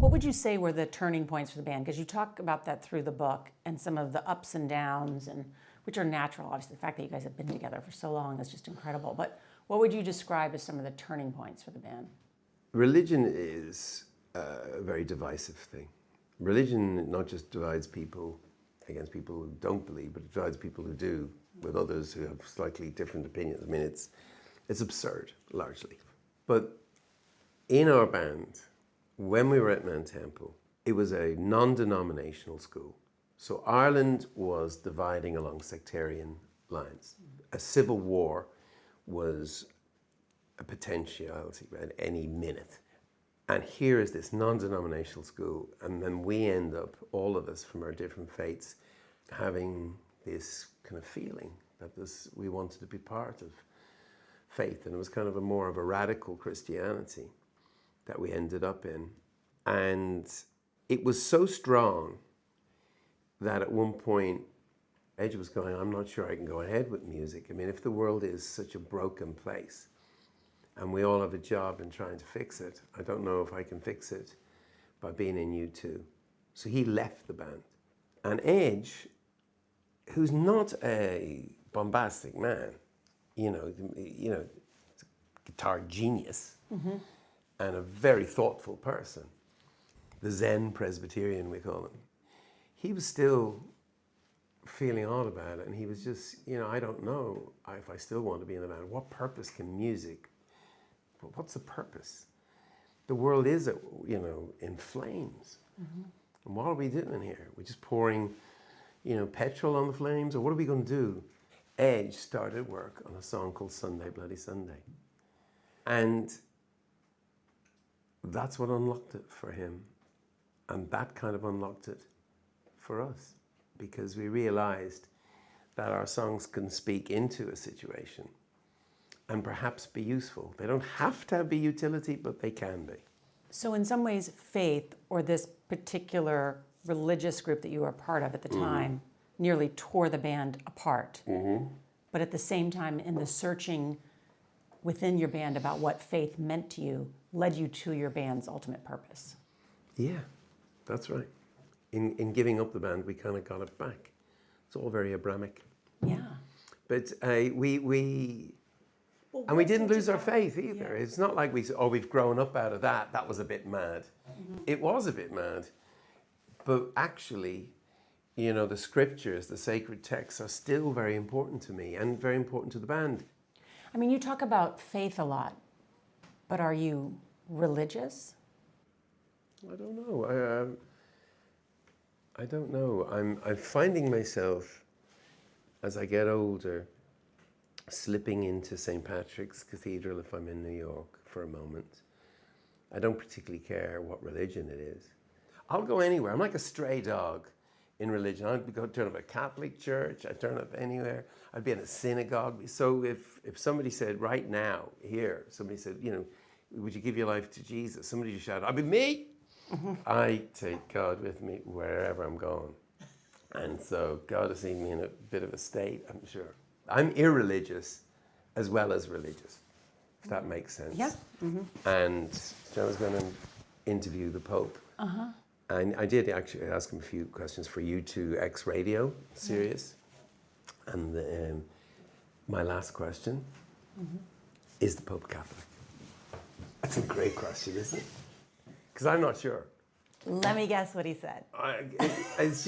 What would you say were the turning points for the band? Because you talk about that through the book and some of the ups and downs, and which are natural. Obviously, the fact that you guys have been together for so long is just incredible. But what would you describe as some of the turning points for the band? Religion is a very divisive thing. Religion not just divides people against people who don't believe, but it divides people who do with others who have slightly different opinions. I mean, it's absurd, largely. But in our band, when we were at Mount Temple, it was a non-denominational school. So Ireland was dividing along sectarian lines. A civil war was a potentiality at any minute. And here is this non-denominational school, and then we end up, all of us from our different faiths, having this kind of feeling that we wanted to be part of faith. And it was kind of more of a radical Christianity that we ended up in. And it was so strong that at one point, Edge was going, I'm not sure I can go ahead with music. I mean, if the world is such a broken place, and we all have a job in trying to fix it, I don't know if I can fix it by being in U2. So he left the band. And Edge, who's not a bombastic man, you know, guitar genius, and a very thoughtful person, the Zen Presbyterian, we call him, he was still feeling odd about it. And he was just, I don't know if I still want to be in the band. What purpose can music, what's the purpose? The world is, in flames. And what are we doing here? We're just pouring, petrol on the flames, or what are we going to do? Edge started work on a song called Sunday Bloody Sunday. And that's what unlocked it for him. And that kind of unlocked it for us, because we realized that our songs can speak into a situation and perhaps be useful. They don't have to be utility, but they can be. So in some ways, faith, or this particular religious group that you were a part of at the time, nearly tore the band apart. But at the same time, in the searching within your band about what faith meant to you, led you to your band's ultimate purpose. Yeah, that's right. In giving up the band, we kind of got it back. It's all very Abrahamic. Yeah. But we didn't lose our faith either. Yeah. It's not like we've grown up out of that. That was a bit mad. It was a bit mad. But actually, the scriptures, the sacred texts are still very important to me and very important to the band. I mean, you talk about faith a lot, but are you religious? I don't know. I don't know. I'm finding myself, as I get older, slipping into St. Patrick's Cathedral if I'm in New York for a moment. I don't particularly care what religion it is. I'll go anywhere. I'm like a stray dog in religion. I'd go turn up at a Catholic church. I'd turn up anywhere. I'd be in a synagogue. So if somebody said right now, here, somebody said, would you give your life to Jesus? Somebody just shouted, I'd be me. I take God with me wherever I'm going. And so God has seen me in a bit of a state, I'm sure. I'm irreligious as well as religious, if that makes sense. Yeah. And John was going to interview the Pope. And I did actually ask him a few questions for U2 X Radio series. And my last question, is the Pope Catholic? That's a great question, isn't it? Because I'm not sure. Let me guess what he said. He's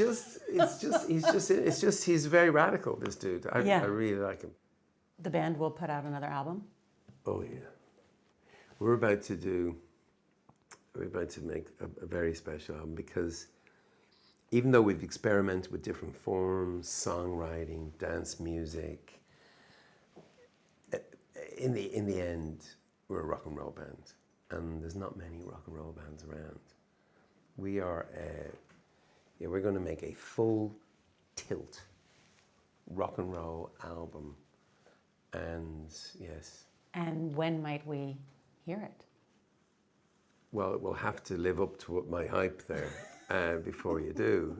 very radical, this dude. I really like him. The band will put out another album? Oh yeah. We're about to make a very special album, because even though we've experimented with different forms, songwriting, dance music, in the end, we're a rock and roll band. And there's not many rock and roll bands around. We're going to make a full tilt rock and roll album. And yes. And when might we hear it? Well, it will have to live up to my hype there before you do.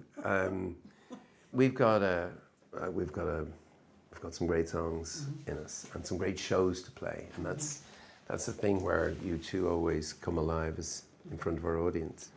We've got some great songs in us and some great shows to play, and that's the thing where U2 always come alive, is in front of our audience.